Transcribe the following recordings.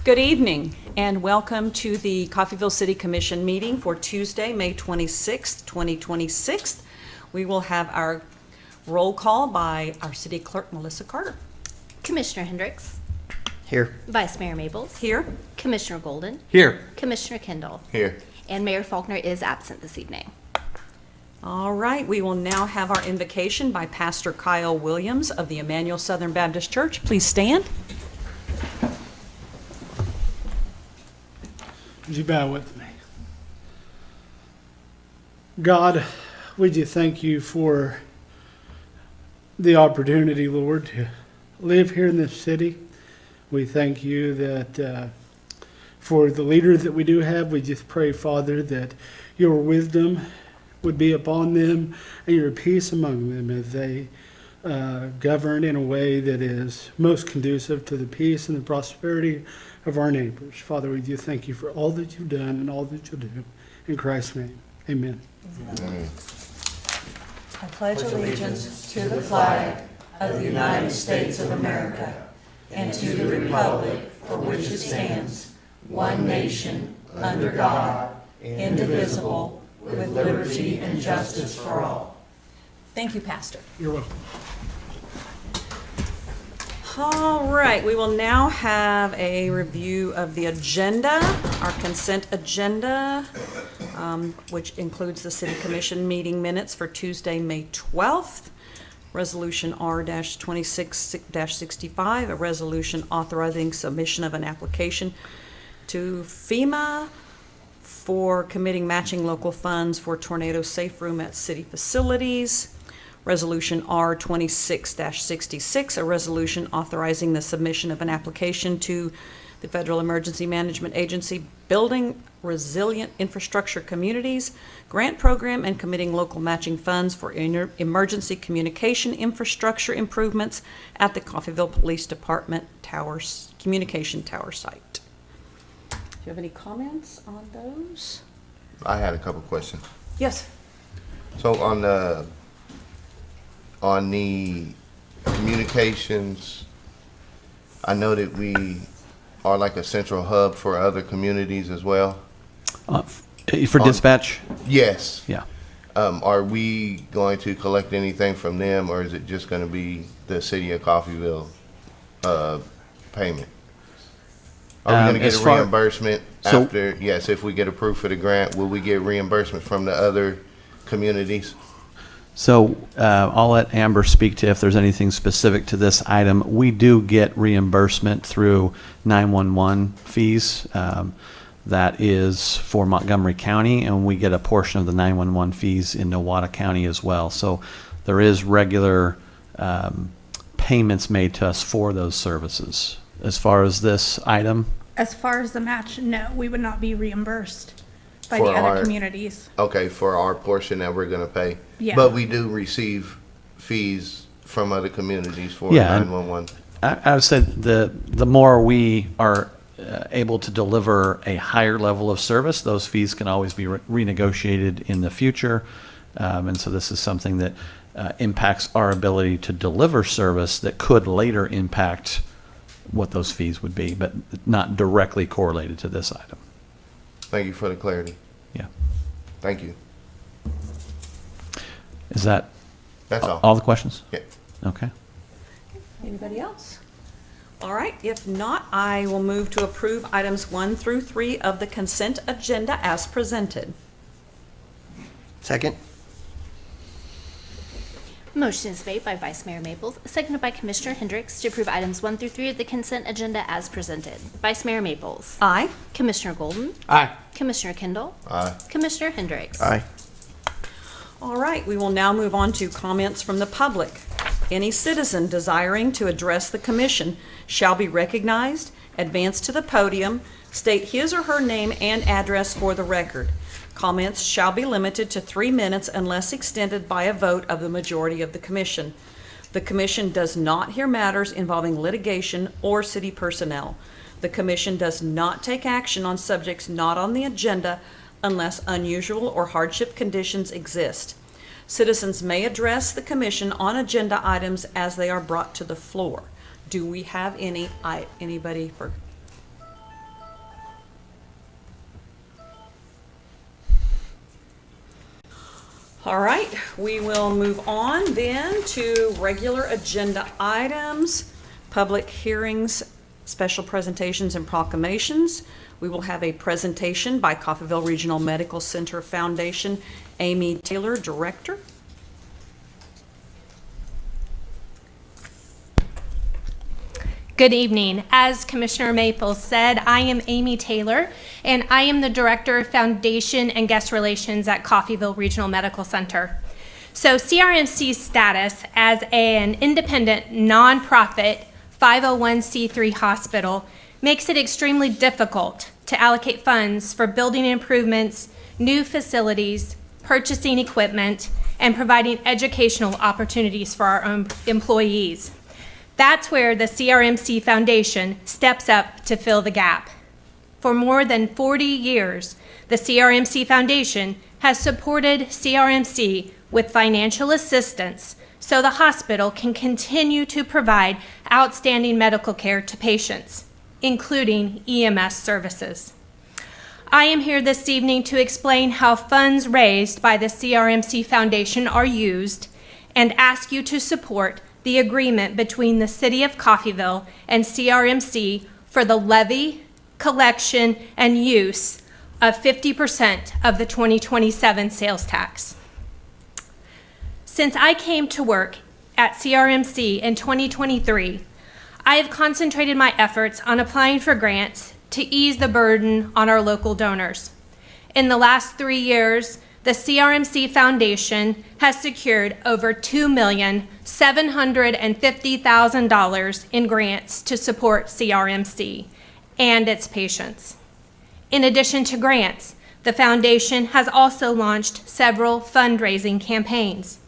Good evening and welcome to the Coffeyville City Commission meeting for Tuesday, May 26th, 2026. We will have our roll call by our city clerk, Melissa Carter. Commissioner Hendricks. Here. Vice Mayor Maples. Here. Commissioner Golden. Here. Commissioner Kendall. Here. And Mayor Faulkner is absent this evening. All right, we will now have our invocation by Pastor Kyle Williams of the Emmanuel Southern Baptist Church. Please stand. Would you bow with me? God, we do thank you for the opportunity, Lord, to live here in this city. We thank you that for the leaders that we do have, we just pray, Father, that your wisdom would be upon them and your peace among them as they govern in a way that is most conducive to the peace and the prosperity of our neighbors. Father, we do thank you for all that you've done and all that you'll do. In Christ's name, amen. Amen. I pledge allegiance to the flag of the United States of America and to the republic for which it stands, one nation, under God, indivisible, with liberty and justice for all. Thank you, Pastor. You're welcome. All right, we will now have a review of the agenda, our consent agenda, which includes the City Commission meeting minutes for Tuesday, May 12th, Resolution R-26-65, a resolution authorizing submission of an application to FEMA for committing matching local funds for tornado safe room at city facilities. Resolution R-26-66, a resolution authorizing the submission of an application to the Federal Emergency Management Agency Building Resilient Infrastructure Communities Grant Program and committing local matching funds for emergency communication infrastructure improvements at the Coffeyville Police Department communication tower site. Do you have any comments on those? I had a couple questions. Yes. So on the communications, I know that we are like a central hub for other communities as well. For dispatch? Yes. Yeah. Are we going to collect anything from them, or is it just going to be the city of Coffeyville payment? Are we going to get a reimbursement after? Yes, if we get approved for the grant, will we get reimbursement from the other communities? So I'll let Amber speak to if there's anything specific to this item. We do get reimbursement through 911 fees. That is for Montgomery County, and we get a portion of the 911 fees in Nowata County as well. So there is regular payments made to us for those services. As far as this item? As far as the match, no, we would not be reimbursed by the other communities. Okay, for our portion that we're going to pay. Yeah. But we do receive fees from other communities for Yeah, 911. I would say the more we are able to deliver a higher level of service, those fees can always be renegotiated in the future. And so this is something that impacts our ability to deliver service that could later impact what those fees would be, but not directly correlated to this item. Thank you for the clarity. Yeah. Thank you. Is that That's all. all the questions? Yeah. Okay. Anybody else? All right, if not, I will move to approve items 1 through 3 of the consent agenda as presented. Second. Motion is made by Vice Mayor Maples, seconded by Commissioner Hendricks to approve items 1 through 3 of the consent agenda as presented. Vice Mayor Maples. Aye. Commissioner Golden. Aye. Commissioner Kendall. Aye. Commissioner Hendricks. Aye. All right, we will now move on to comments from the public. Any citizen desiring to address the commission shall be recognized, advance to the podium, state his or her name and address for the record. Comments shall be limited to 3 minutes unless extended by a vote of the majority of the commission. The commission does not hear matters involving litigation or city personnel. The commission does not take action on subjects not on the agenda unless unusual or hardship conditions exist. Citizens may address the commission on agenda items as they are brought to the floor. Do we have anybody for All right, we will move on then to regular agenda items, public hearings, special presentations, and proclamations. We will have a presentation by Coffeyville Regional Medical Center Foundation, Amy Taylor, Director. Good evening. As Commissioner Maples said, I am Amy Taylor, and I am the Director of Foundation and Guest Relations at Coffeyville Regional Medical Center. So CRMC's status as an independent, nonprofit 501c3 hospital makes it extremely difficult to allocate funds for building improvements, new facilities, purchasing equipment, and providing educational opportunities for our own employees. That's where the CRMC Foundation steps up to fill the gap. For more than 40 years, the CRMC Foundation has supported CRMC with financial assistance so the hospital can continue to provide outstanding medical care to patients, including EMS services. I am here this evening to explain how funds raised by the CRMC Foundation are used and ask you to support the agreement between the City of Coffeyville and CRMC for the levy, collection, and use of 50% of the 2027 sales tax. Since I came to work at CRMC in 2023, I have concentrated my efforts on applying for grants to ease the burden on our local donors. In the last 3 years, the CRMC Foundation has secured over $2,750,000 in grants to support CRMC and its patients. In addition to grants, the foundation has also launched several fundraising campaigns.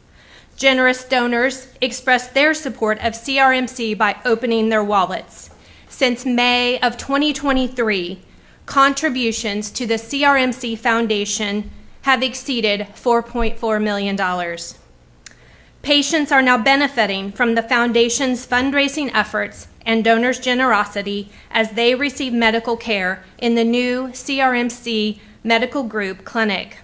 Generous donors expressed their support of CRMC by opening their wallets. Since May of 2023, contributions to the CRMC Foundation have exceeded $4.4 million. Patients are now benefiting from the Foundation's fundraising efforts and donors' generosity as they receive medical care in the new CRMC Medical Group Clinic.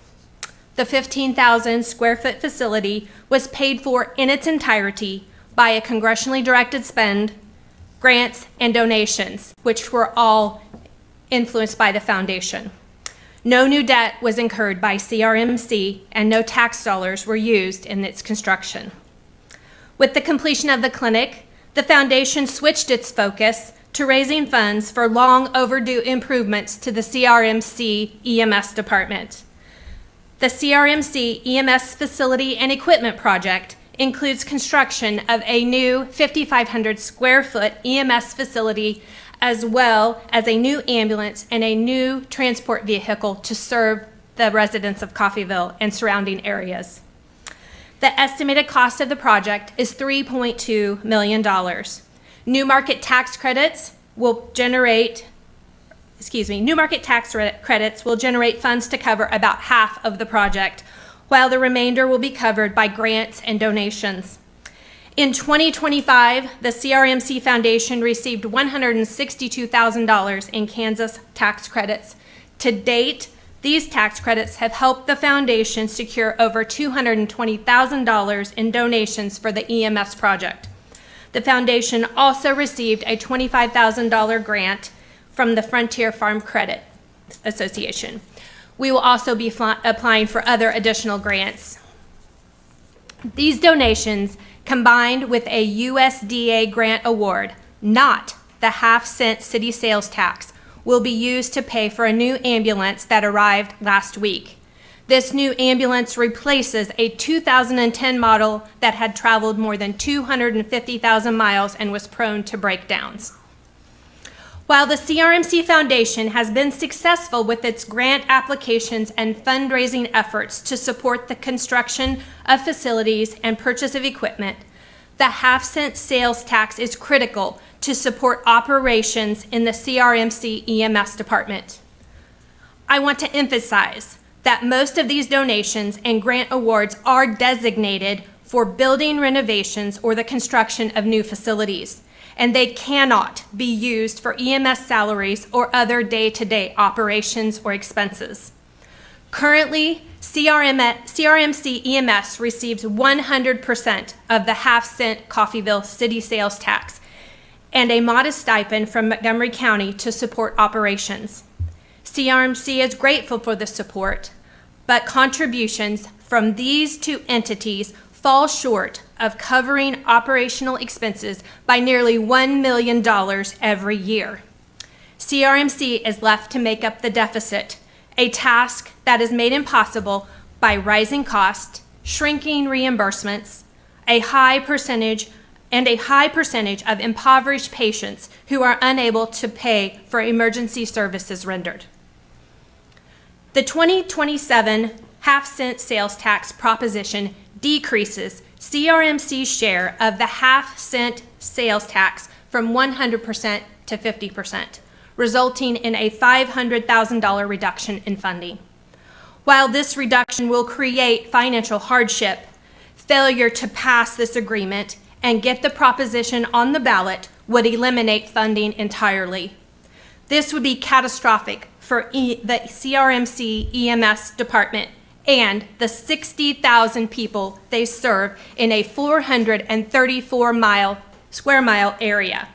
The 15,000 square foot facility was paid for in its entirety by a congressionally directed spend, grants, and donations, which were all influenced by the Foundation. No new debt was incurred by CRMC, and no tax dollars were used in its construction. With the completion of the clinic, the Foundation switched its focus to raising funds for long overdue improvements to the CRMC EMS department. The CRMC EMS facility and equipment project includes construction of a new 5,500 square foot EMS facility, as well as a new ambulance and a new transport vehicle to serve the residents of Coffeyville and surrounding areas. The estimated cost of the project is $3.2 million. New market tax credits will generate funds to cover about half of the project, while the remainder will be covered by grants and donations. In 2025, the CRMC Foundation received $162,000 in Kansas tax credits. To date, these tax credits have helped the foundation secure over $220,000 in donations for the EMS project. The foundation also received a $25,000 grant from the Frontier Farm Credit Association. We will also be applying for other additional grants. These donations, combined with a USDA grant award, not the half-cent city sales tax, will be used to pay for a new ambulance that arrived last week. This new ambulance replaces a 2010 model that had traveled more than 250,000 miles and was prone to breakdowns. While the CRMC Foundation has been successful with its grant applications and fundraising efforts to support the construction of facilities and purchase of equipment, the half-cent sales tax is critical to support operations in the CRMC EMS department. I want to emphasize that most of these donations and grant awards are designated for building renovations or the construction of new facilities, and they cannot be used for EMS salaries or other day-to-day operations or expenses. Currently, CRMC EMS receives 100% of the half-cent Coffeyville city sales tax and a modest stipend from Montgomery County to support operations. CRMC is grateful for the support, but contributions from these two entities fall short of covering operational expenses by nearly $1 million every year. CRMC is left to make up the deficit, a task that is made impossible by rising costs, shrinking reimbursements, a high percentage of impoverished patients who are unable to pay for emergency services rendered. The 2027 half-cent sales tax proposition decreases CRMC's share of the half-cent sales tax from 100% to 50%, resulting in a $500,000 reduction in funding. While this reduction will create financial hardship, failure to pass this agreement and get the proposition on the ballot would eliminate funding entirely. This would be catastrophic for the CRMC EMS department and the 60,000 people they serve in a 434 square mile area.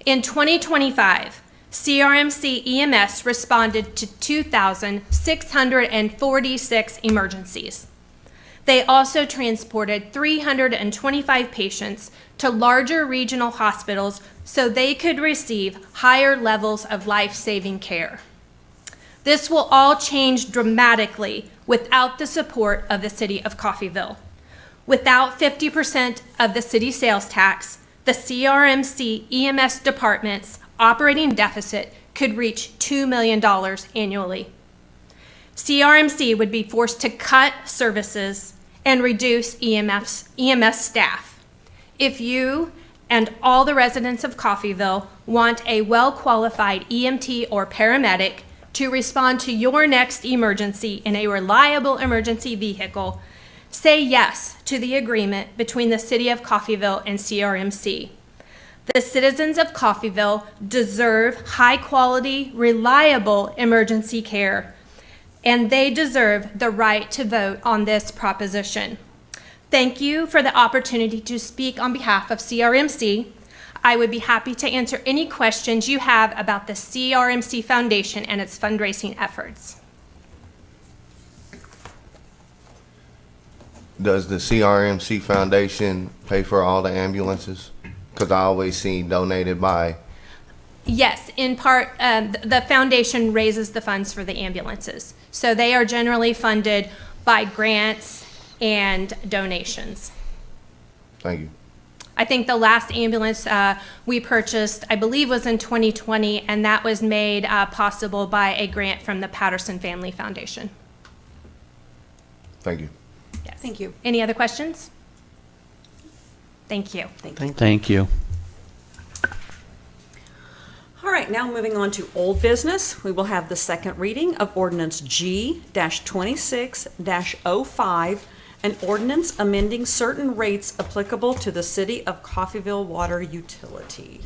In 2025, CRMC EMS responded to 2,646 emergencies. They also transported 325 patients to larger regional hospitals so they could receive higher levels of life-saving care. This will all change dramatically without the support of the city of Coffeyville. Without 50% of the city sales tax, the CRMC EMS department's operating deficit could reach $2 million annually. CRMC would be forced to cut services and reduce EMS staff. If you and all the residents of Coffeyville want a well-qualified EMT or paramedic to respond to your next emergency in a reliable emergency vehicle, say yes to the agreement between the City of Coffeyville and CRMC. The citizens of Coffeyville deserve high-quality, reliable emergency care, and they deserve the right to vote on this proposition. Thank you for the opportunity to speak on behalf of CRMC. I would be happy to answer any questions you have about the CRMC Foundation and its fundraising efforts. Does the CRMC Foundation pay for all the ambulances? Because I always see donated by. Yes, in part, the foundation raises the funds for the ambulances. So they are generally funded by grants and donations. Thank you. I think the last ambulance we purchased, I believe, was in 2020, and that was made possible by a grant from the Patterson Family Foundation. Thank you. Yes. Thank you. Any other questions? Thank you. Thank you. All right, now moving on to old business, we will have the second reading of ordinance G-26-05, an ordinance amending certain rates applicable to the City of Coffeyville Water Utility.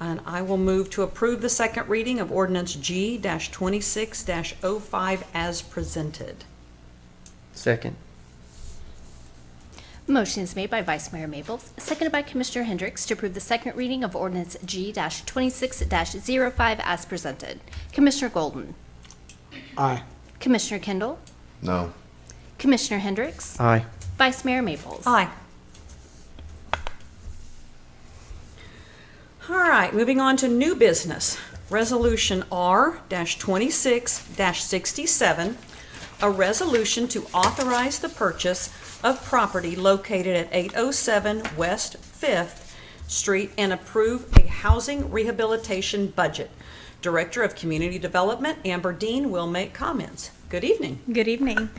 And I will move to approve the second reading of ordinance G-26-05 as presented. Second. Motion is made by Vice Mayor Maples, seconded by Commissioner Hendricks to approve the second reading of ordinance G-26-05 as presented. Commissioner Golden? Aye. Commissioner Kendall? No. Commissioner Hendricks? Aye. Vice Mayor Maples? Aye. All right, moving on to new business. Resolution R-26-67, a resolution to authorize the purchase of property located at 807 West 5th Street and approve a housing rehabilitation budget. Director of Community Development, Amber Dean, will make comments. Good evening. Good evening.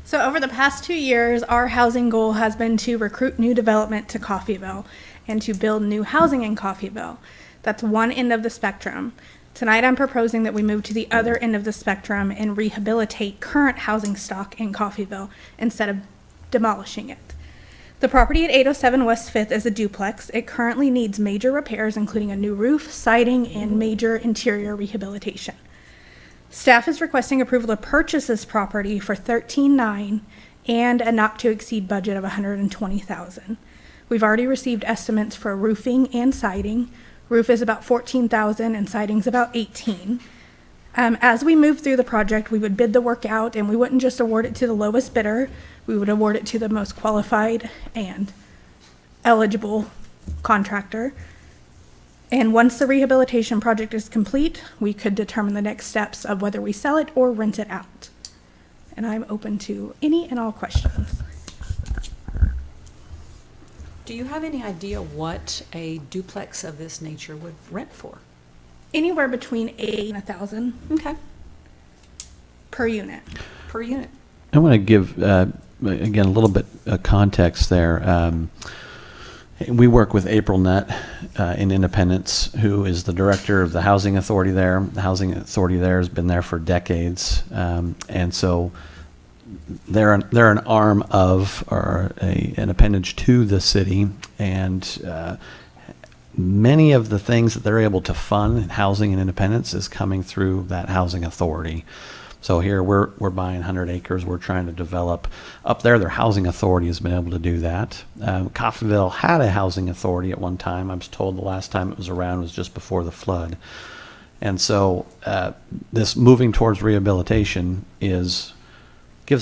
So over the past 2 years, our housing goal has been to recruit new development to Coffeyville and to build new housing in Coffeyville. That's one end of the spectrum. Tonight, I'm proposing that we move to the other end of the spectrum and rehabilitate current housing stock in Coffeyville instead of demolishing it. The property at 807 West 5th is a duplex. It currently needs major repairs, including a new roof, siding, and major interior rehabilitation. Staff is requesting approval to purchase this property for $13,900 and a not-to-exceed budget of $120,000. We've already received estimates for roofing and siding. Roof is about $14,000 and siding's about $18,000. As we move through the project, we would bid the work out, and we wouldn't just award it to the lowest bidder. We would award it to the most qualified and eligible contractor. And once the rehabilitation project is complete, we could determine the next steps of whether we sell it or rent it out. And I'm open to any and all questions. Do you have any idea what a duplex of this nature would rent for? Anywhere between $8,000 and $1,000 Okay, per unit. per unit. I want to give, again, a little bit of context there. We work with April Nutt in Independence, who is the director of the Housing Authority there. The Housing Authority there has been there for decades. And so they're an arm of, or an appendage to the city. And many of the things that they're able to fund in housing and independence is coming through that housing authority. So here we're buying 100 acres. We're trying to develop up there. Their housing authority has been able to do that. Coffeyville had a housing authority at one time. I was told the last time it was around was just before the flood. And so this moving towards rehabilitation gives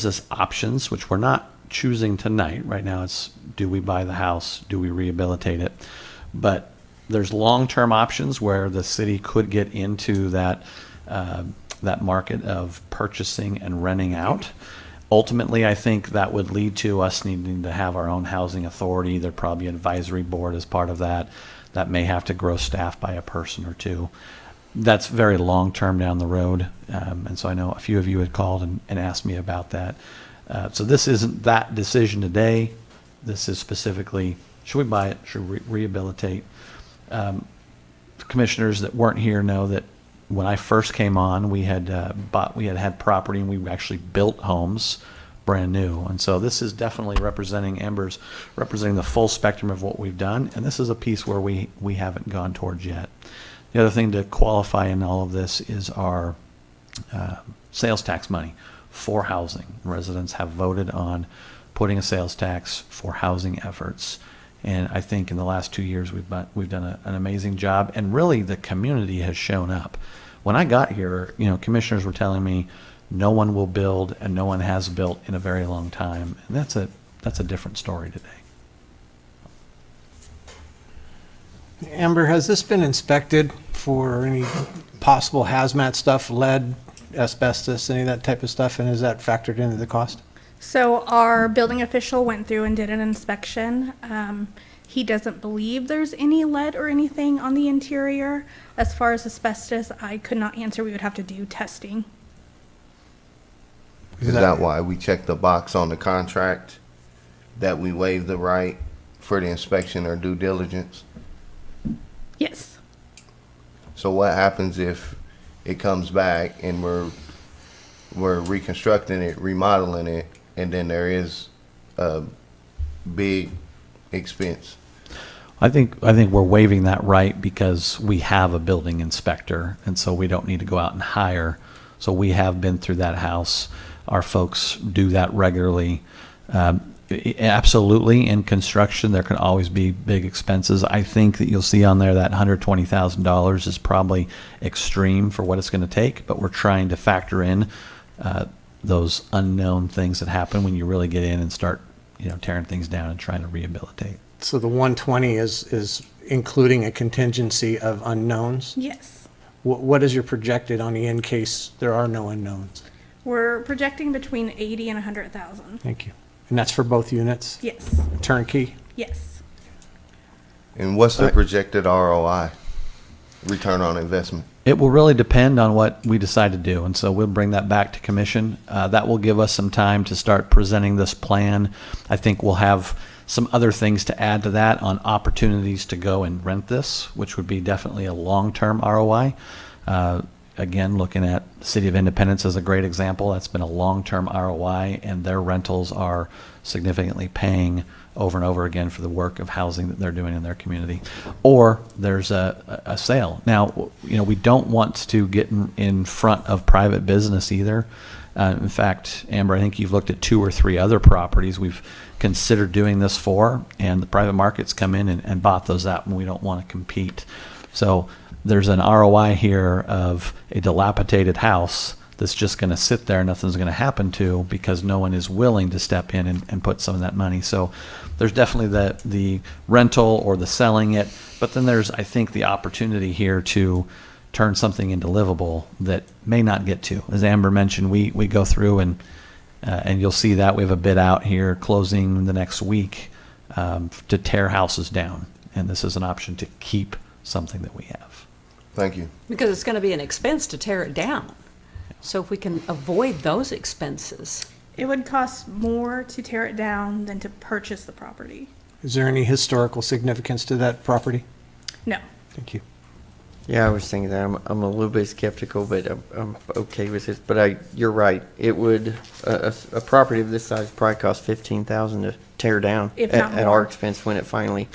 us options, which we're not choosing tonight. Right now it's, do we buy the house? Do we rehabilitate it? But there's long-term options where the city could get into that market of purchasing and renting out. Ultimately, I think that would lead to us needing to have our own housing authority. There'd probably be an advisory board as part of that. That may have to grow staff by a person or two. That's very long-term down the road. And so I know a few of you had called and asked me about that. So this isn't that decision today. This is specifically, should we buy it? Should we rehabilitate? Commissioners that weren't here know that when I first came on, we had had property, and we actually built homes brand new. And so this is definitely representing the full spectrum of what we've done. And this is a piece where we haven't gone towards yet. The other thing to qualify in all of this is our sales tax money for housing. Residents have voted on putting a sales tax for housing efforts. And I think in the last 2 years, we've done an amazing job. And really, the community has shown up. When I got here, commissioners were telling me no one will build and no one has built in a very long time. And that's a different story today. Amber, has this been inspected for any possible hazmat stuff, lead, asbestos, any of that type of stuff? And is that factored into the cost? So our building official went through and did an inspection. He doesn't believe there's any lead or anything on the interior. As far as asbestos, I could not answer. We would have to do testing. Is that why we check the box on the contract that we waive the right for the inspection or due diligence? Yes. So what happens if it comes back and we're reconstructing it, remodeling it, and then there is a big expense? I think we're waiving that right because we have a building inspector, and so we don't need to go out and hire. So we have been through that house. Our folks do that regularly. Absolutely, in construction, there can always be big expenses. I think that you'll see on there that $120,000 is probably extreme for what it's going to take, but we're trying to factor in those unknown things that happen when you really get in and start, tearing things down and trying to rehabilitate. So the 120 is including a contingency of unknowns? Yes. What is your projected on the in case there are no unknowns? We're projecting between 80 and 100,000. Thank you. And that's for both units? Yes. Turnkey? Yes. And what's the projected ROI, return on investment? It will really depend on what we decide to do, and so we'll bring that back to commission. That will give us some time to start presenting this plan. I think we'll have some other things to add to that on opportunities to go and rent this, which would be definitely a long-term ROI. again, looking at City of Independence as a great example. That's been a long-term ROI, and their rentals are significantly paying over and over again for the work of housing that they're doing in their community. Or there's a sale. Now, we don't want to get in front of private business either. In fact, Amber, I think you've looked at 2 or 3 other properties we've considered doing this for, and the private markets come in and bought those out, and we don't want to compete. So there's an ROI here of a dilapidated house that's just going to sit there, nothing's going to happen to, because no one is willing to step in and put some of that money. So there's definitely the rental or the selling it, but then there's, I think, the opportunity here to turn something into livable that may not get to. As Amber mentioned, we go through and you'll see that we have a bid out here closing the next week to tear houses down, and this is an option to keep something that we have. Thank you. Because it's going to be an expense to tear it down. So if we can avoid those expenses. It would cost more to tear it down than to purchase the property. Is there any historical significance to that property? No. Thank you. Yeah, I was thinking that. I'm a little bit skeptical, but I'm okay with this. But you're right. It would a property of this size probably cost $15,000 to tear down If not at more. our expense when it finally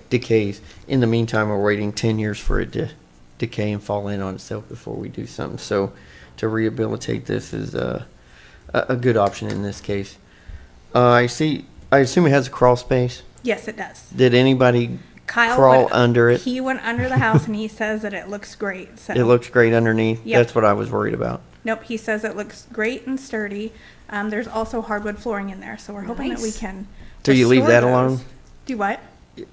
decays. In the meantime, we're waiting 10 years for it to decay and fall in on itself before we do something. So to rehabilitate this is a good option in this case. I assume it has a crawl space. Yes, it does. Did anybody Kyle crawl went- under it? He went under the house and he says that it looks great. So It looks great underneath. Yep. That's what I was worried about. Nope, he says it looks great and sturdy. There's also hardwood flooring in there, so we're hoping that we Nice. can. So you leave restore that alone? those. Do what?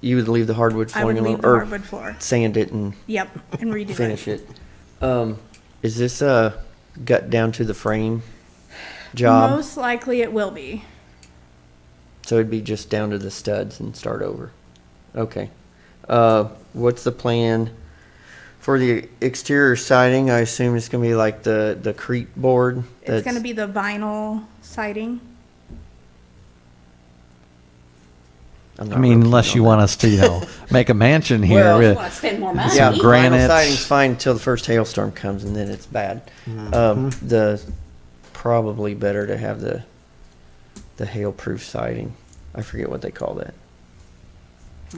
You would leave the hardwood I would flooring leave alone, the or hardwood floor. sand it and Yep, and redo finish it. Is this gut down to the frame job? Most likely it will be. So it'd be just down to the studs and start over. Okay. What's the plan for the exterior siding? I assume it's gonna be like the crete board. It's gonna be the vinyl siding. I'm I not mean, real keen unless you on want that. us to, make a mansion here. Well, with- Want to spend more money? Yeah, some granite. vinyl siding's fine until the first hailstorm comes, and then it's bad. The probably better to have the hail-proof siding. I forget what they call that.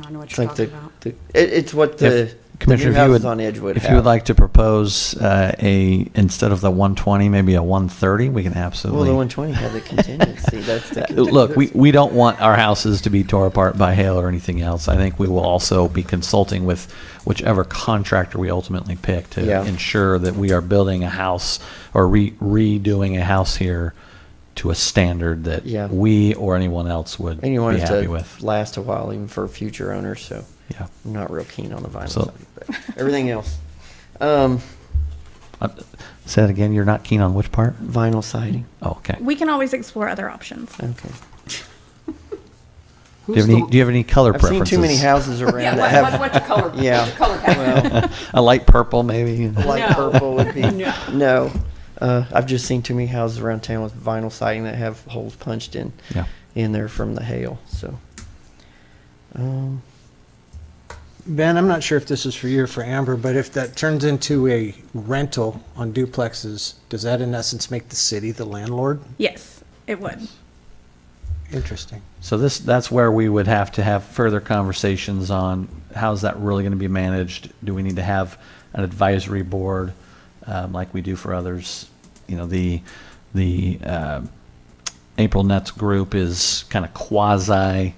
I know what It's you're like talking about. it's what the Commissioner, new if you houses would, on Edgewood if have. you would like to propose instead of the 120, maybe a 130, we can Well, absolutely. the 120 had the contingency. That's the Look, we don't want our houses to be tore apart by hail or anything else. I think we will also be consulting with whichever contractor we ultimately pick to Yeah. ensure that we are building a house or redoing a house here to a standard that Yeah. we or anyone else would and you want be it happy to with. last a while, even for future owners. So Yeah. I'm not real keen on the vinyl So- siding, but everything else, Say it again. You're not keen on which part? vinyl siding. Oh, okay. We can always explore other options. Okay. Do you have any color I've seen preferences? too many houses around Yeah, that have what's your color? Yeah. What's your color palette? well, A light purple, maybe. light No. purple would be No. no. I've just seen too many houses around town with vinyl siding that have holes punched Yeah. in there from the hail. So, Ben, I'm not sure if this is for you or for Amber, but if that turns into a rental on duplexes, does that in essence make the city the landlord? Yes, it would. Interesting. So that's where we would have to have further conversations on how's that really going to be managed? Do we need to have an advisory board like we do for others? You know, the April Nets group is kind of quasi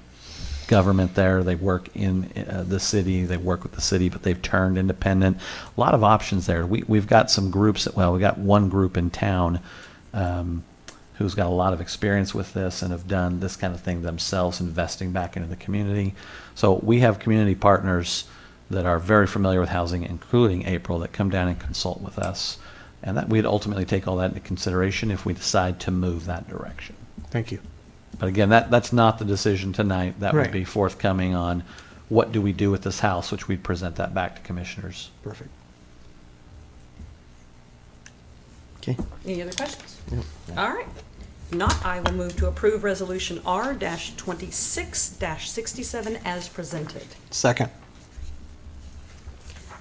government there. They work in the city. They work with the city, but they've turned independent. A lot of options there. We've got some groups. We got one group in town who's got a lot of experience with this and have done this kind of thing themselves, investing back into the community. So we have community partners that are very familiar with housing, including April, that come down and consult with us. And that we'd ultimately take all that into consideration if we decide to move that direction. Thank you. But again, that's not the decision tonight. That would Right. be forthcoming on what do we do with this house, which we'd present that back to commissioners. Perfect. okay. Any other questions? All right. If not, I will move to approve Resolution R-26-67 as presented. Second.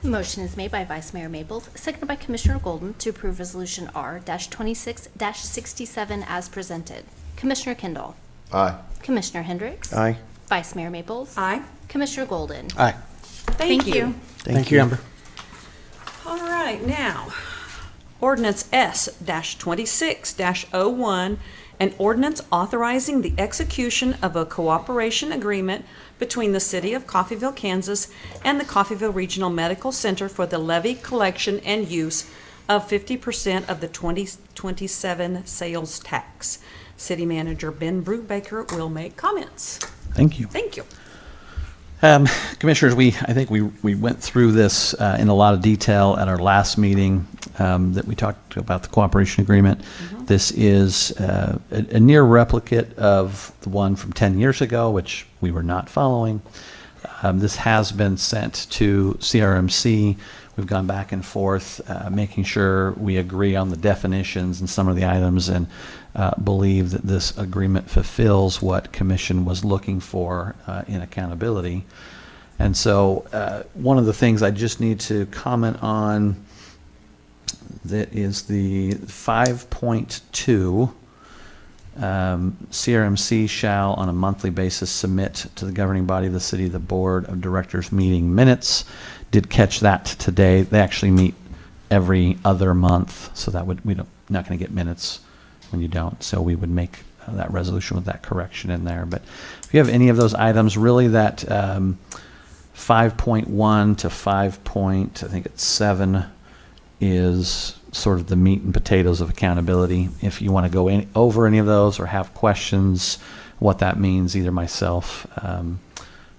Motion is made by Vice Mayor Maples, seconded by Commissioner Golden to approve Resolution R-26-67 as presented. Commissioner Kendall. Aye. Commissioner Hendricks. Aye. Vice Mayor Maples. Aye. Commissioner Golden. Aye. Thank you. Thank you, Amber. All right, now, ordinance S-26-01, an ordinance authorizing the execution of a cooperation agreement between the City of Coffeyville, Kansas and the Coffeyville Regional Medical Center for the levy collection and use of 50% of the 2027 sales tax. City Manager Ben Brubaker will make comments. Thank you. Thank you. Commissioners, I think we went through this in a lot of detail at our last meeting that we talked about the cooperation agreement. This is a near replicate of the one from 10 years ago, which we were not following. This has been sent to CRMC. We've gone back and forth, making sure we agree on the definitions and some of the items, and believe that this agreement fulfills what Commission was looking for in accountability. And so one of the things I just need to comment on that is the 5.2. CRMC shall, on a monthly basis, submit to the governing body of the city the board of directors meeting minutes. Did catch that today. They actually meet every other month, so that we're not going to get minutes when you don't. So we would make that resolution with that correction in there. But if you have any of those items, really that 5.1 to 5.7 is sort of the meat and potatoes of accountability. If you want to go over any of those or have questions, what that means, either myself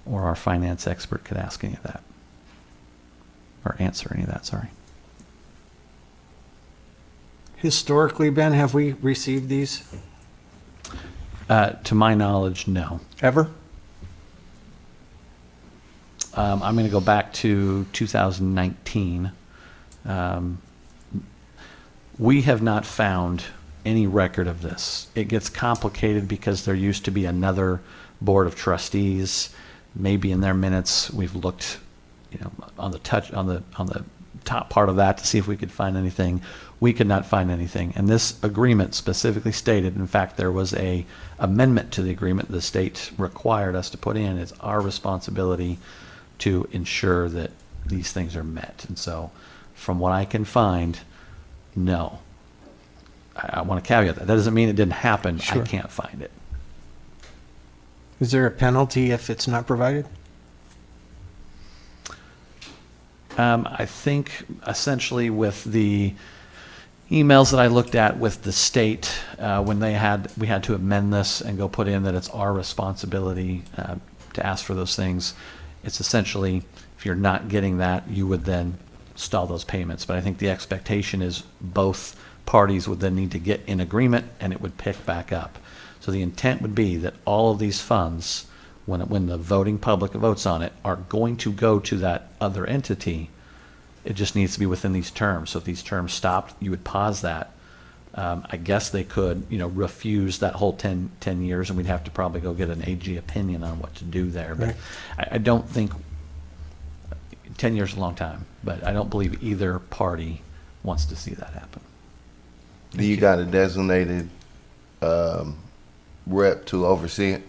or our finance expert could ask any of that. Or answer any of that, sorry. Historically, Ben, have we received these To my knowledge, no. ever? I'm going to go back to 2019. We have not found any record of this. It gets complicated because there used to be another board of trustees. Maybe in their minutes, we've looked, on the top part of that to see if we could find anything. We could not find anything. And this agreement specifically stated, in fact, there was a amendment to the agreement the state required us to put in. It's our responsibility to ensure that these things are met. And so from what I can find, no. I want to caveat that. That doesn't mean it didn't happen. Sure. I can't find it. Is there a penalty if it's not provided? I think essentially with the emails that I looked at with the state, when we had to amend this and go put in that it's our responsibility to ask for those things, it's essentially, if you're not getting that, you would then stall those payments. But I think the expectation is both parties would then need to get in agreement and it would pick back up. So the intent would be that all of these funds, when the voting public votes on it, are going to go to that other entity. It just needs to be within these terms. So if these terms stopped, you would pause that. I guess they could, refuse that whole 10 years, and we'd have to probably go get an AG opinion on what to do there. But Right. I don't think 10 years is a long time, but I don't believe either party wants to see that happen. Do you got a designated rep to oversee it,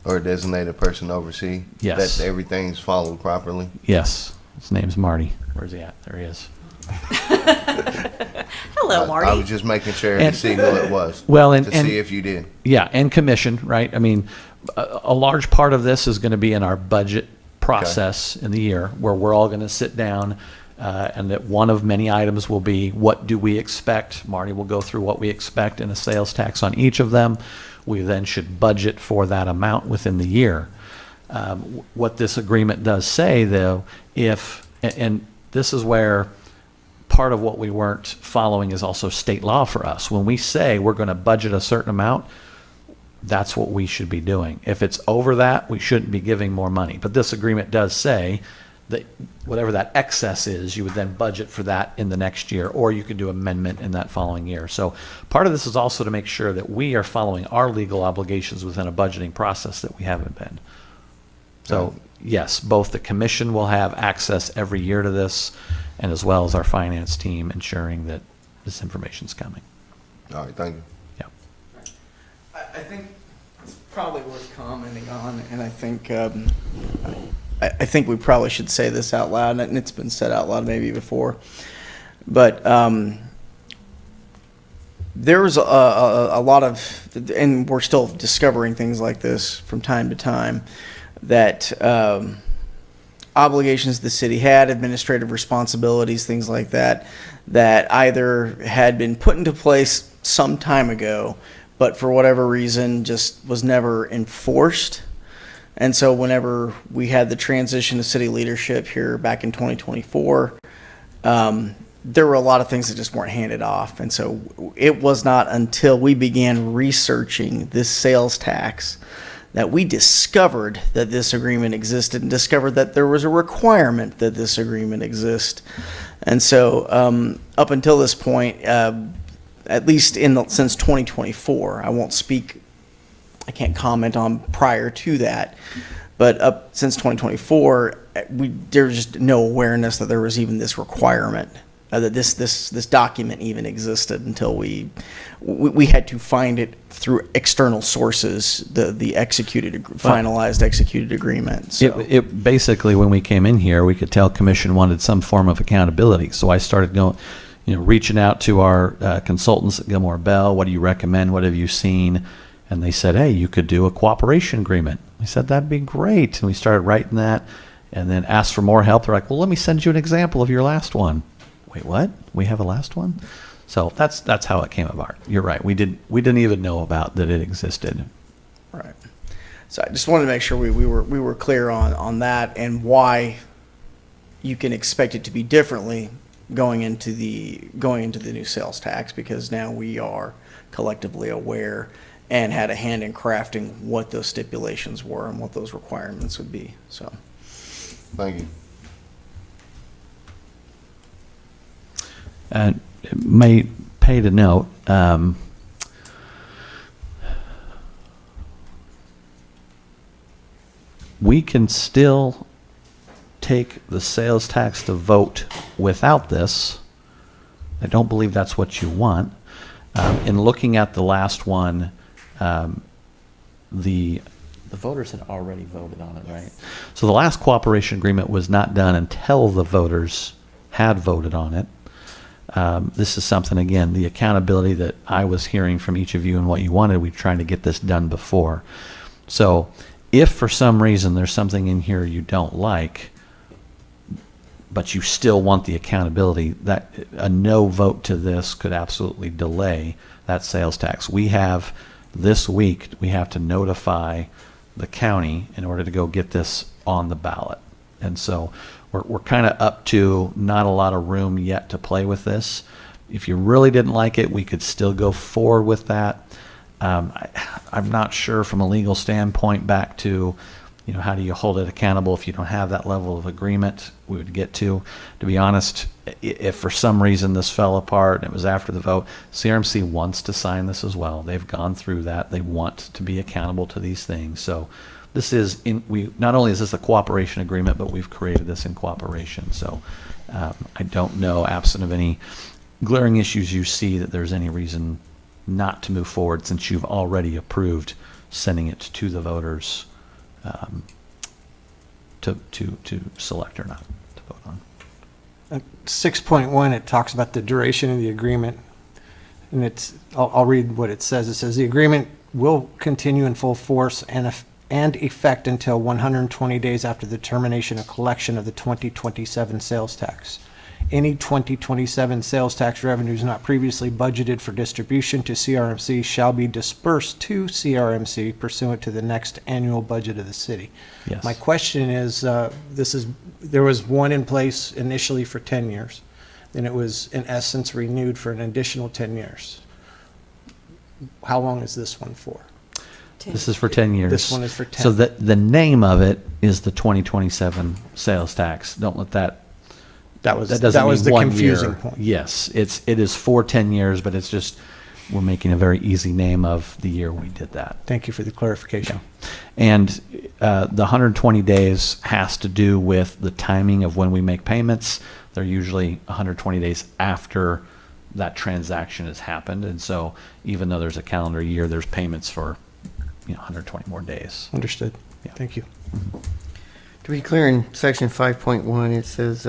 or a designated person to oversee? Yes. That everything's followed properly? Yes, his name's Marty. Where's he at? There he is. Hello, I Marty. was just making sure And- to see who it was. Well, and- to and- see if you did. Yeah, and commission, right? I mean, a large part of this is going to be in our budget process in the year, where we're all going to sit down, and that one of many items will be, what do we expect? Marty will go through what we expect in a sales tax on each of them. We then should budget for that amount within the year. What this agreement does say, though, and this is where part of what we weren't following is also state law for us. When we say we're going to budget a certain amount, that's what we should be doing. If it's over that, we shouldn't be giving more money. But this agreement does say that whatever that excess is, you would then budget for that in the next year, or you could do amendment in that following year. So part of this is also to make sure that we are following our legal obligations within a budgeting process that we haven't been. So yes, both the commission will have access every year to this, and as well as our finance team ensuring that this information's coming. All right, thank you. Yeah. I think it's probably worth commenting on, and I think I think we probably should say this out loud, and it's been said out loud maybe before, but there's a lot of, and we're still discovering things like this from time to time, that obligations the city had, administrative responsibilities, things like that, that either had been put into place some time ago, but for whatever reason just was never enforced. And so whenever we had the transition to city leadership here back in 2024, there were a lot of things that just weren't handed off. And so it was not until we began researching this sales tax that we discovered that this agreement existed and discovered that there was a requirement that this agreement exist. And so up until this point, at least since 2024, I won't speak, I can't comment on prior to that, but up since 2024, there was just no awareness that there was even this requirement, that this document even existed until we had to find it through external sources, the finalized executed agreement. So. It basically, when we came in here, we could tell commission wanted some form of accountability. So I started reaching out to our consultants at Gilmore Bell. What do you recommend? What have you seen? And they said, hey, you could do a cooperation agreement. I said, that'd be great. And we started writing that and then asked for more help. They're like, well, let me send you an example of your last one. Wait, what? We have a last one? So that's how it came about. You're right. We didn't even know about that it existed. Right. So I just wanted to make sure we were clear on that and why you can expect it to be differently going into the new sales tax, because now we are collectively aware and had a hand in crafting what those stipulations were and what those requirements would be. So Thank you. And it may pay to note, we can still take the sales tax to vote without this. I don't believe that's what you want. In looking at the last one, the voters had already voted on it, right? So the last cooperation agreement was not done until the voters had voted on it. This is something, again, the accountability that I was hearing from each of you and what you wanted, we're trying to get this done before. So if for some reason there's something in here you don't like, but you still want the accountability, that a no vote to this could absolutely delay that sales tax. We have this week, we have to notify the county in order to go get this on the ballot. And so we're kind of up to not a lot of room yet to play with this. If you really didn't like it, we could still go forward with that. I'm not sure from a legal standpoint back to, how do you hold it accountable if you don't have that level of agreement we would get to. To be honest, if for some reason this fell apart and it was after the vote, CRMC wants to sign this as well. They've gone through that. They want to be accountable to these things. So this is not only is this a cooperation agreement, but we've created this in cooperation. So I don't know, absent of any glaring issues you see, that there's any reason not to move forward since you've already approved sending it to the voters to select or not to vote on. 6.1, it talks about the duration of the agreement. And I'll read what it says. It says the agreement will continue in full force and effect until 120 days after the termination of collection of the 2027 sales tax. Any 2027 sales tax revenues not previously budgeted for distribution to CRMC shall be dispersed to CRMC pursuant to the next annual budget of the city. Yes. My question is, there was one in place initially for 10 years, and it was in essence renewed for an additional 10 years. How long is this one for? This is for 10 years. This one is for 10. So the name of it is the 2027 sales tax. Don't let that. That was doesn't mean the 1 confusing year. point. Yes, it is for 10 years, but it's just we're making a very easy name of the year we did that. Thank you for the clarification. And the 120 days has to do with the timing of when we make payments. They're usually 120 days after that transaction has happened. And so even though there's a calendar year, there's payments for 120 more days. Understood. Yeah. Thank you. To be clear, in section 5.1, it says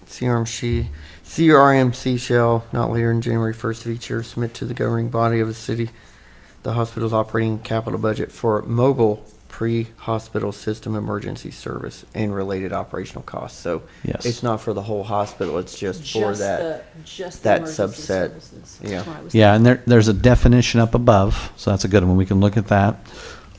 CRMC shall, not later than January 1st of each year, submit to the governing body of the city the hospital's operating capital budget for mobile pre-hospital system emergency service and related operational costs. So Yes. it's not for the whole hospital, it's just for that. just that emergency subset. services. Yeah. That's what I was Yeah, and there's a definition up above, so that's a good one. We can look at that.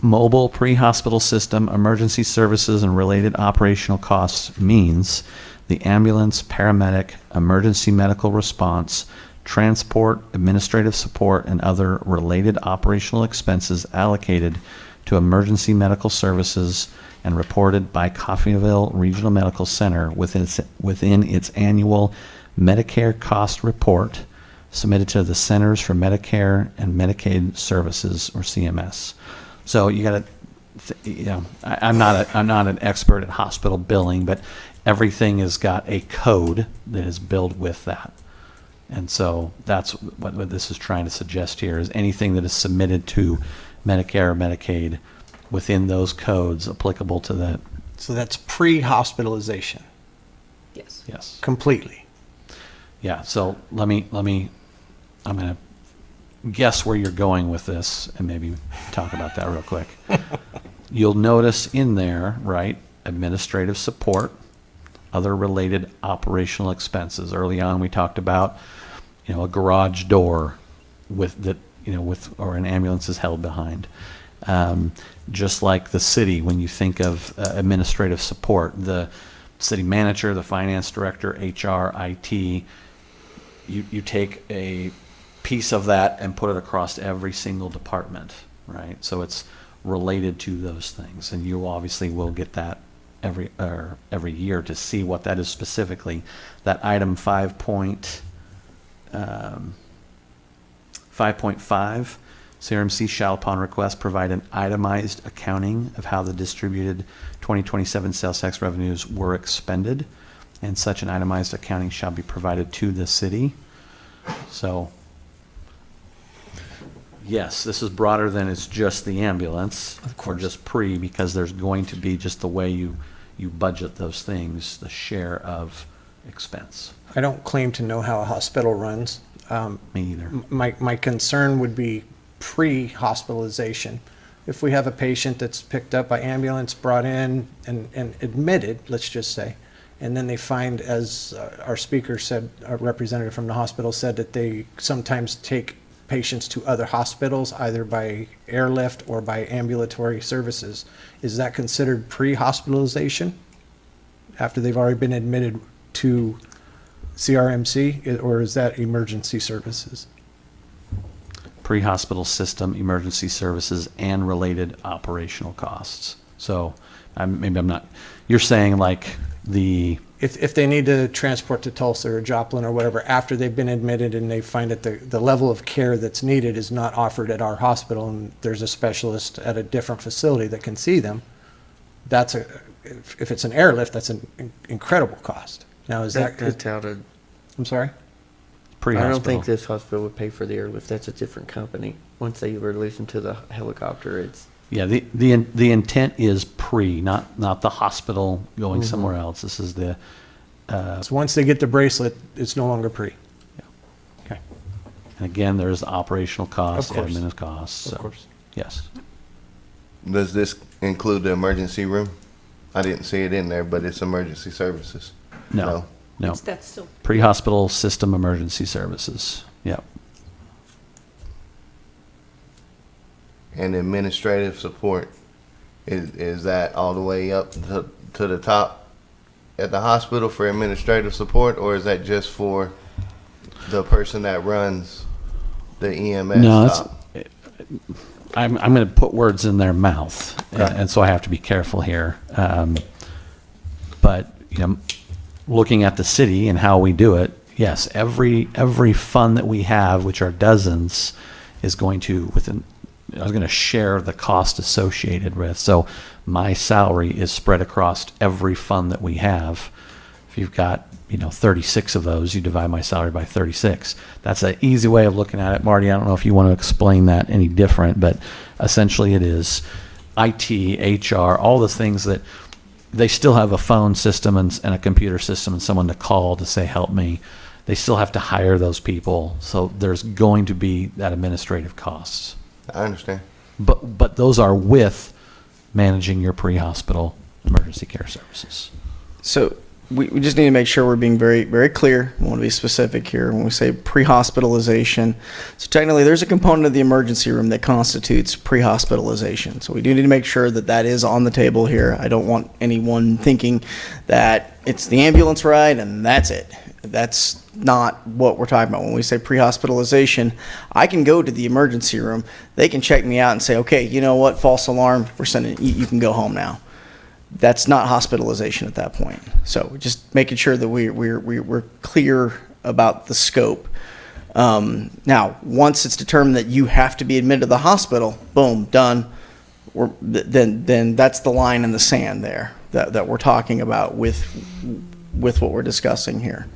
Mobile pre-hospital system, emergency services, and related operational costs means the ambulance, paramedic, emergency medical response, transport, administrative support, and other related operational expenses allocated to emergency medical services and reported by Coffeyville Regional Medical Center within its annual Medicare cost report submitted to the Centers for Medicare and Medicaid Services, or CMS. So you got to, I'm not an expert at hospital billing, but everything has got a code that is billed with that. And so that's what this is trying to suggest here, is anything that is submitted to Medicare or Medicaid within those codes applicable to that. So that's pre-hospitalization, Yes. Yes. completely. Yeah. So I'm going to guess where you're going with this and maybe talk about that real quick. You'll notice in there, right, administrative support, other related operational expenses. Early on, we talked about, a garage door or an ambulance is held behind. Just like the city, when you think of administrative support, the city manager, the finance director, HR, IT, you take a piece of that and put it across every single department, right? So it's related to those things, and you obviously will get that every year to see what that is specifically. That item 5.5, CRMC shall, upon request, provide an itemized accounting of how the distributed 2027 sales tax revenues were expended, and such an itemized accounting shall be provided to the city. So, yes, this is broader than it's just the ambulance, or just pre, because there's going to be, just the way you budget those things, the share of expense. I don't claim to know how a hospital runs. Me either. My concern would be pre-hospitalization. If we have a patient that's picked up by ambulance, brought in, and admitted, let's just say, and then they find, as our speaker said, a representative from the hospital said, that they sometimes take patients to other hospitals, either by airlift or by ambulatory services. Is that considered pre-hospitalization after they've already been admitted to CRMC, or is that emergency services? Pre-hospital system, emergency services, and related operational costs. So maybe I'm not, you're saying like If they need to transport to Tulsa or Joplin or whatever after they've been admitted and they find that the level of care that's needed is not offered at our hospital, and there's a specialist at a different facility that can see them, if it's an airlift, that's an incredible cost. Now, is that? That's out of, I'm sorry? I pre-hospital. don't think this hospital would pay for the airlift. That's a different company. Once they release them to the helicopter, it's. Yeah, the intent is pre, not the hospital going somewhere else. This is the, So once they get the bracelet, it's no longer pre. Okay. and again, there's operational costs, Of course. admin costs. Of So, course. yes. Does this include the emergency room? I didn't see it in there, but it's emergency services. No. That's still, Pre-hospital system emergency services. Yep. And administrative support, is that all the way up to the top at the hospital for administrative support, or is that just for the person that runs the EMS No, stop? I'm going to put words in their mouth, and so I have to be careful here. But looking at the city and how we do it, yes, every fund that we have, which are dozens, is going to to share the cost associated with. So my salary is spread across every fund that we have. If you've got, 36 of those, you divide my salary by 36. That's an easy way of looking at it. Marty, I don't know if you want to explain that any different, but essentially it is IT, HR, all the things that they still have a phone system and a computer system and someone to call to say, help me. They still have to hire those people. So there's going to be that administrative costs. I understand. But those are with managing your pre-hospital emergency care services. So we just need to make sure we're being very, very clear. We want to be specific here when we say pre-hospitalization. So technically, there's a component of the emergency room that constitutes pre-hospitalization. So we do need to make sure that that is on the table here. I don't want anyone thinking that it's the ambulance ride and that's it. That's not what we're talking about. When we say pre-hospitalization, I can go to the emergency room. They can check me out and say, okay, you know what, false alarm, we're sending you can go home now. That's not hospitalization at that point. So just making sure that we're clear about the scope. Now, once it's determined that you have to be admitted to the hospital, boom, done. Then that's the line in the sand there that we're talking about with what we're discussing here.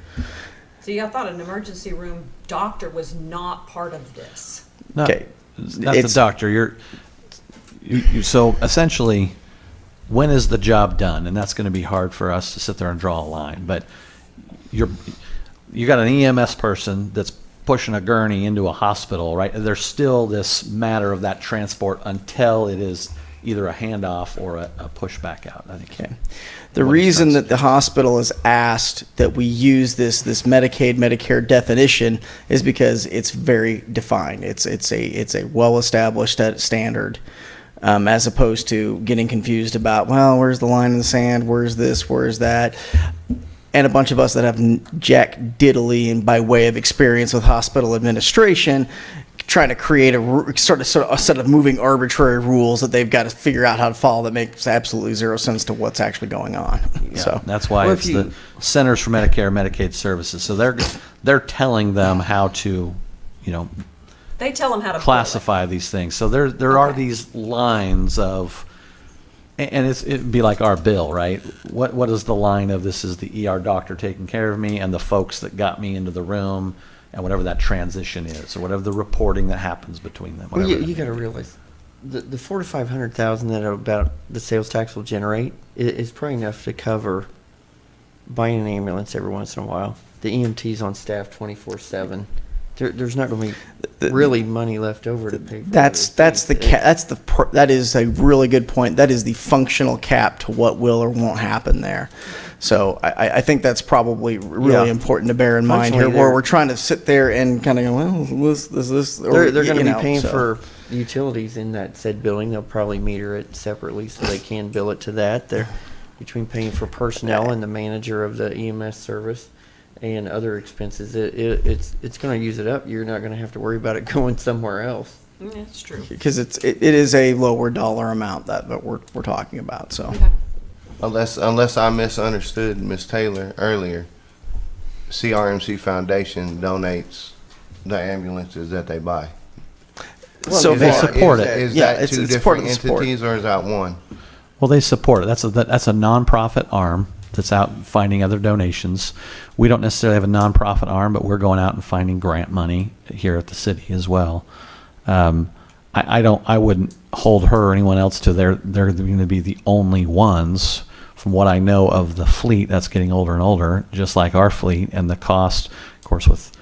See, I thought an emergency room doctor was not part of this. No, Okay. not the doctor. So essentially, when is the job done? And that's going to be hard for us to sit there and draw a line. But you got an EMS person that's pushing a gurney into a hospital, right? There's still this matter of that transport until it is either a handoff or a pushback out, I think. Okay. The reason that the hospital has asked that we use this Medicaid, Medicare definition is because it's very defined. It's a well-established standard, as opposed to getting confused about, well, where's the line in the sand? Where's this? Where's that? And a bunch of us that have jack diddly and by way of experience with hospital administration, trying to create a sort of a set of moving arbitrary rules that they've got to figure out how to follow that makes absolutely zero sense to what's actually going on. Yeah, So that's why Well, it's if you- the Centers for Medicare and Medicaid Services. So they're telling them how to, They tell them how to classify these things. So there are Okay. these lines of, and it'd be like our bill, right? What is the line of this is the ER doctor taking care of me and the folks that got me into the room and whatever that transition is or whatever the reporting that happens between them. Well, whatever you got to realize the 400,000 to 500,000 that about the sales tax will generate is probably enough to cover buying an ambulance every once in a while. The EMTs on staff 24/7. There's not going to be really money left over to pay. For that is a really good point. That is the functional cap to what will or won't happen there. So I think that's probably really Yeah. important to bear in mind here, Functionally, where they're- we're trying to sit there and kind of go, well, is this? Or, They're going to be paying so. for utilities in that said building. They'll probably meter it separately so they can bill it to that. They're between paying for personnel and the manager of the EMS service and other expenses. It's going to use it up. You're not going to have to worry about it going somewhere else. That's true. Because it is a lower dollar amount that we're talking about. So. Okay. Unless I misunderstood Ms. Taylor earlier, CRMC Foundation donates the ambulances that they buy. So they far, support it. Is Yeah, that it's two part different of the support. entities or is that one? Well, they support it. That's a nonprofit arm that's out finding other donations. We don't necessarily have a nonprofit arm, but we're going out and finding grant money here at the city as well. I wouldn't hold her or anyone else to they're going to be the only ones. From what I know of the fleet, that's getting older and older, just like our fleet, and the cost, of course, with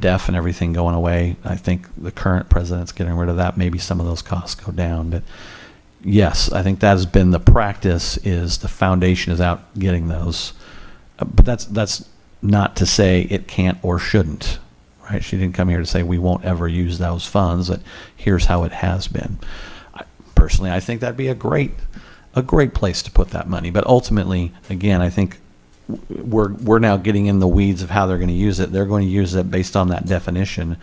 DEF and everything going away. I think the current president's getting rid of that. Maybe some of those costs go down, but yes, I think that has been the practice. Is the foundation is out getting those, but that's not to say it can't or shouldn't. Right? She didn't come here to say we won't ever use those funds. But here's how it has been. Personally, I think that'd be a great place to put that money. But ultimately, again, I think we're now getting in the weeds of how they're going to use it. They're going to use it based on that definition,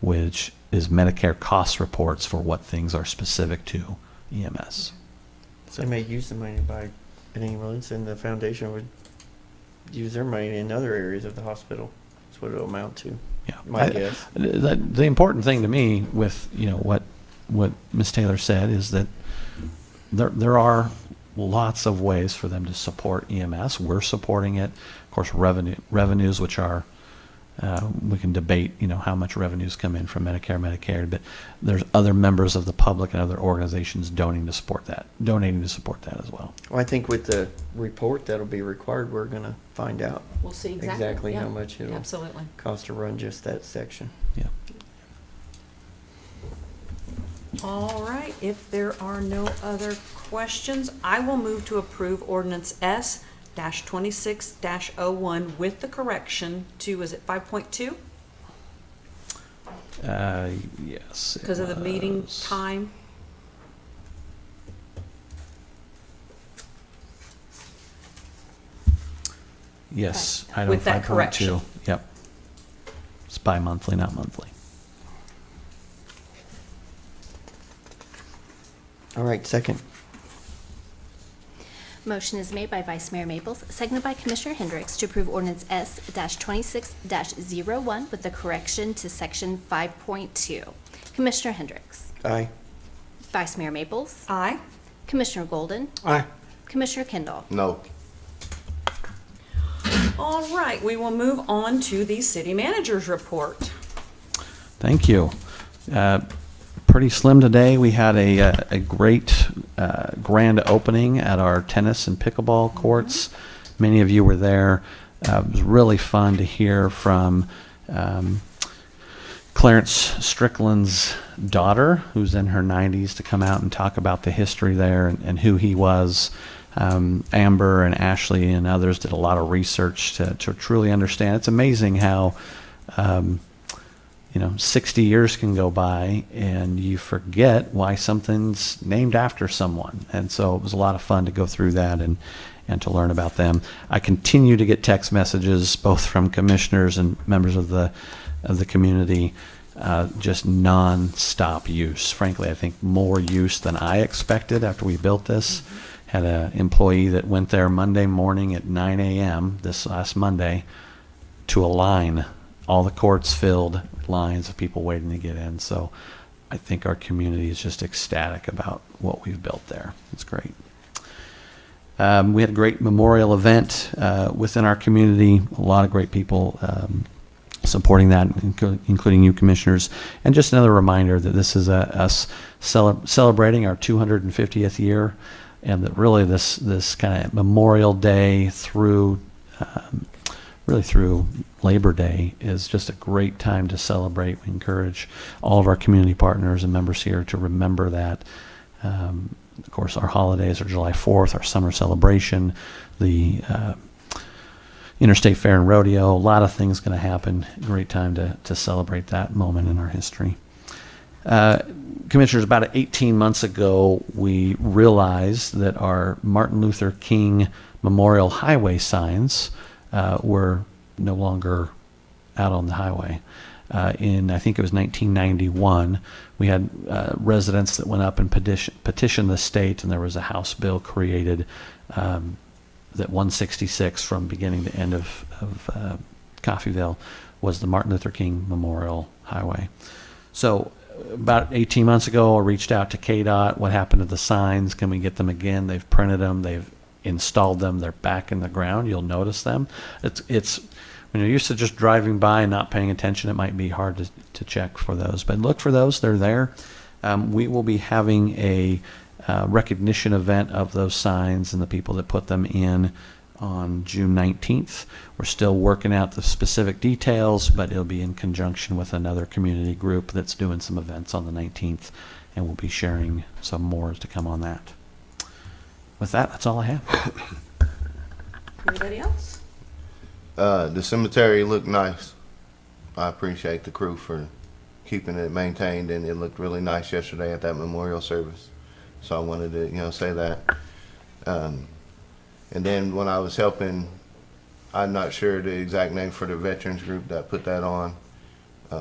which is Medicare cost reports for what things are specific to EMS. So they may use the money to buy an ambulance, and the foundation would use their money in other areas of the hospital. That's what it'll amount to. Yeah, My guess. The important thing to me with what what Ms. Taylor said is that there are lots of ways for them to support EMS. We're supporting it. Of course, revenues, which are, we can debate, how much revenues come in from Medicare, Medicaid, but there's other members of the public and other organizations donating to support that as well. Well, I think with the report that'll be required, we're going to find out We'll see exactly yeah. how much it'll Absolutely. cost to run just that section. Yeah. All right, if there are no other questions, I will move to approve ordinance S-26-01 with the correction to, is it 5.2? Yes. it Because of the meeting was. time? Yes, Okay. item With that 5.2. correction. Yep. It's bi-monthly, not monthly. All right, second. Motion is made by Vice Mayor Maples, seconded by Commissioner Hendricks to approve ordinance S-26-01 with the correction to section 5.2. Commissioner Hendricks. Aye. Vice Mayor Maples. Aye. Commissioner Golden. Aye. Commissioner Kendall. No. All right, we will move on to the city manager's report. Thank you. Pretty slim today. We had a great grand opening at our tennis and pickleball courts. Many of you were there. It was really fun to hear from Clarence Strickland's daughter, who's in her 90s, to come out and talk about the history there and who he was. Amber and Ashley and others did a lot of research to truly understand. It's amazing how 60 years can go by and you forget why something's named after someone. And so it was a lot of fun to go through that and to learn about them. I continue to get text messages both from commissioners and members of the community, just non-stop use. Frankly, I think more use than I expected after we built this. Had an employee that went there Monday morning at 9 a.m. this last Monday to a line. All the courts filled, lines of people waiting to get in. So I think our community is just ecstatic about what we've built there. It's great. We had a great memorial event within our community. A lot of great people supporting that, including you commissioners. And just another reminder that this is us celebrating our 250th year, and that really this kind of Memorial Day through really through Labor Day is just a great time to celebrate. We encourage all of our community partners and members here to remember that. Of course, our holidays are July 4th, our summer celebration, the Interstate Fair and Rodeo. A lot of things going to happen. Great time to celebrate that moment in our history. Commissioners, about 18 months ago, we realized that our Martin Luther King Memorial Highway signs were no longer out on the highway. In, I think it was 1991, we had residents that went up and petitioned the state, and there was a House bill created that 166 from beginning to end of Coffeyville was the Martin Luther King Memorial Highway. So about 18 months ago, I reached out to KDOT. What happened to the signs? Can we get them again? They've printed them. They've installed them. They're back in the ground. You'll notice them. It's when you're used to just driving by and not paying attention, it might be hard to check for those. But look for those. They're there. We will be having a recognition event of those signs and the people that put them in on June 19th. We're still working out the specific details, but it'll be in conjunction with another community group that's doing some events on the 19th, and we'll be sharing some more to come on that. With that, that's all I have. Anybody else? The cemetery looked nice. I appreciate the crew for keeping it maintained, and it looked really nice yesterday at that memorial service. So I wanted to, say that. And then when I was helping, I'm not sure the exact name for the veterans group that put that on,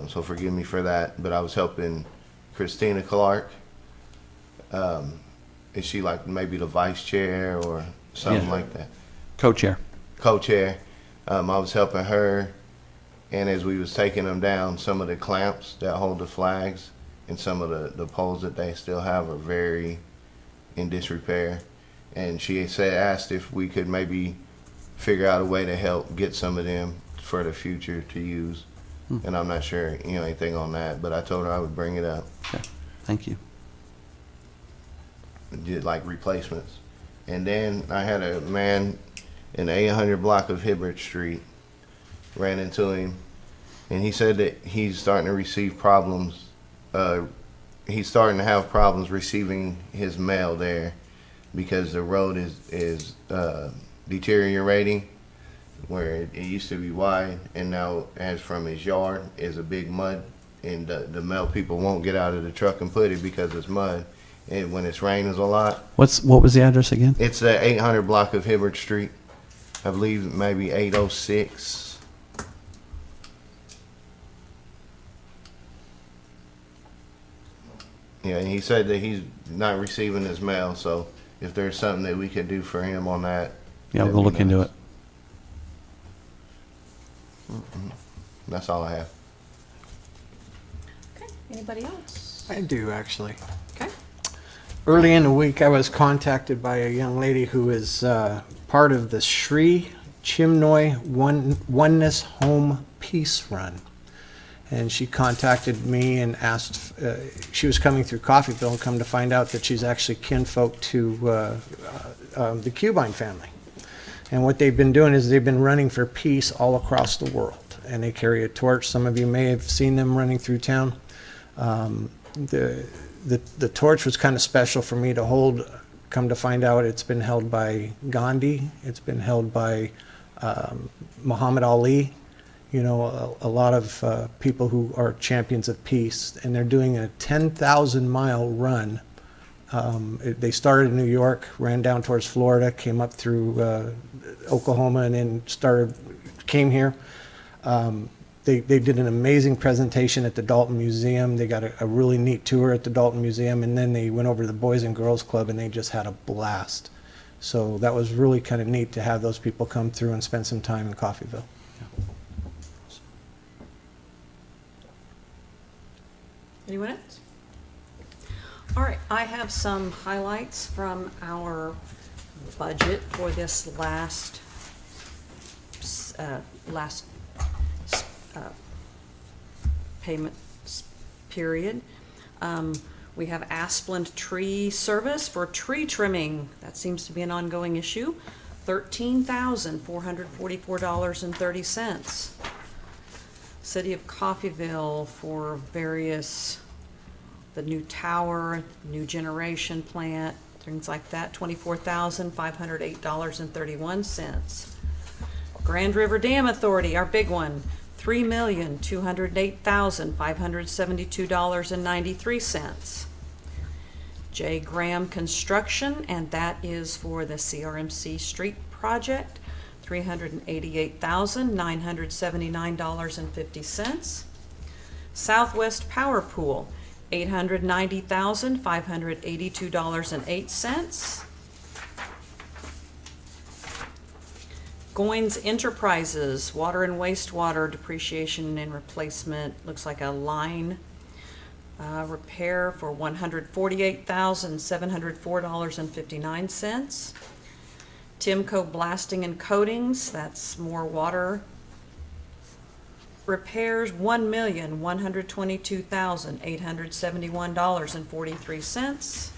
so forgive me for that. But I was helping Christina Clark. Is she like maybe the vice chair or something Yeah. like that? Co-chair. Co-chair. I was helping her, and as we was taking them down, some of the clamps that hold the flags, and some of the poles that they still have are very in disrepair. And she asked if we could maybe figure out a way to help get some of them for the future to use. And I'm not sure, anything on that, but I told her I would bring it up. Okay, thank you. Did like replacements. And then I had a man in the 800 block of Hibbert Street, ran into him, and he said that he's starting to receive problems. He's starting to have problems receiving his mail there because the road is deteriorating, where it used to be wide, and now, as from his yard, is a big mud, and the mail people won't get out of the truck and put it because it's mud. And when it's raining a lot, What was the address again? it's the 800 block of Hibbert Street. I believe maybe 806. Yeah, and he said that he's not receiving his mail, so if there's something that we could do for him on that. Yeah, that'd we'll be look into nice. it. That's all I have. Okay, anybody else? I do, actually. Okay. Early in the week, I was contacted by a young lady who is part of the Sri Chimnoy Oneness Home Peace Run. And she contacted me and asked, she was coming through Coffeyville, and come to find out that she's actually kinfolk to the Cubine family. And what they've been doing is they've been running for peace all across the world. And they carry a torch. Some of you may have seen them running through town. The torch was kind of special for me to hold. Come to find out, it's been held by Gandhi. It's been held by Muhammad Ali. A lot of people who are champions of peace. And they're doing a 10,000-mile run. They started in New York, ran down towards Florida, came up through Oklahoma, and then came here. They did an amazing presentation at the Dalton Museum. They got a really neat tour at the Dalton Museum, and then they went over to the Boys and Girls Club, and they just had a blast. So that was really kind of neat to have those people come through and spend some time in Coffeyville. Anyone else? All right, I have some highlights from our budget for this last payment period. We have Asplund Tree Service for tree trimming. That seems to be an ongoing issue. $13,444.30. City of Coffeyville for various, the new tower, new generation plant, things like that, $24,508.31. Grand River Dam Authority, our big one, $3,208,572.93. J. Graham Construction, and that is for the CRMC Street project, $388,979.50. Southwest Power Pool, $890,582.08. Goins Enterprises, water and wastewater depreciation and replacement, looks like a line repair for $148,704.59. Timco Blasting and Coatings, that's more water repairs, $1,122,871.43.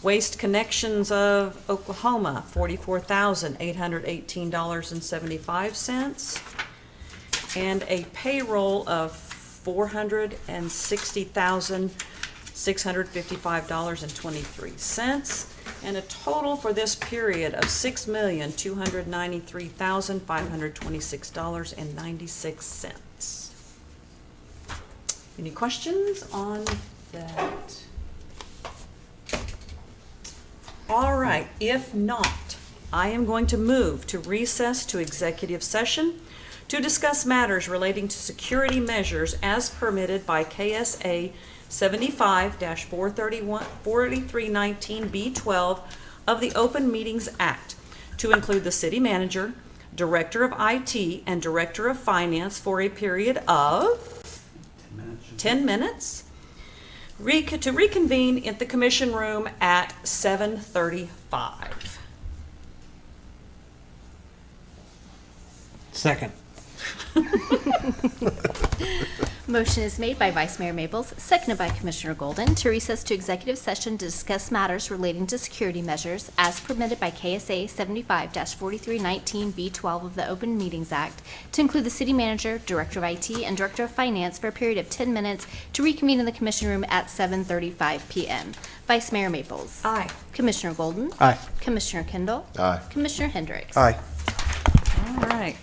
Waste Connections of Oklahoma, $44,818.75. And a payroll of $460,655.23. And a total for this period of $6,293,526.96. Any questions on that? All right, if not, I am going to move to recess to executive session to discuss matters relating to security measures as permitted by KSA 75-4319B12 of the Open Meetings Act, to include the city manager, Director of IT, and Director of Finance for a period of 10 minutes. To reconvene in the commission room at 7:35. Second. Motion is made by Vice Mayor Maples, seconded by Commissioner Golden, to recess to executive session to discuss matters relating to security measures as permitted by KSA 75-4319B12 of the Open Meetings Act, to include the city manager, director of IT, and director of finance for a period of 10 minutes to reconvene in the commission room at 7:35 p.m. Vice Mayor Maples. Aye. Commissioner Golden. Aye. Commissioner Kendall. Aye. Commissioner Hendricks. Aye. All right.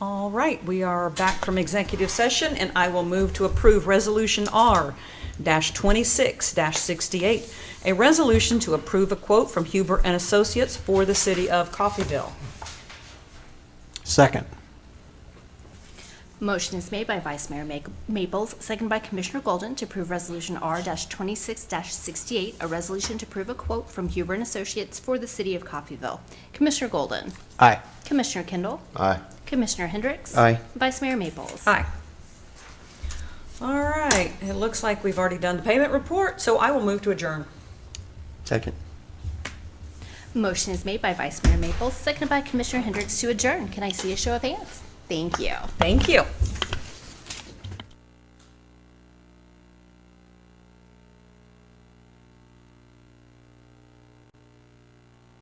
All right, we are back from executive session, and I will move to approve Resolution R-26-68, a resolution to approve a quote from Huber and Associates for the city of Coffeyville. Second. Motion is made by Vice Mayor Maples, seconded by Commissioner Golden to approve Resolution R-26-68, a resolution to approve a quote from Huber and Associates for the city of Coffeyville. Commissioner Golden. Aye. Commissioner Kendall. Aye. Commissioner Hendricks. Aye. Vice Mayor Maples. Aye. All right, it looks like we've already done the payment report, so I will move to adjourn. Second. Motion is made by Vice Mayor Maples, seconded by Commissioner Hendricks to adjourn. Can I see a show of hands? Thank you. Thank you.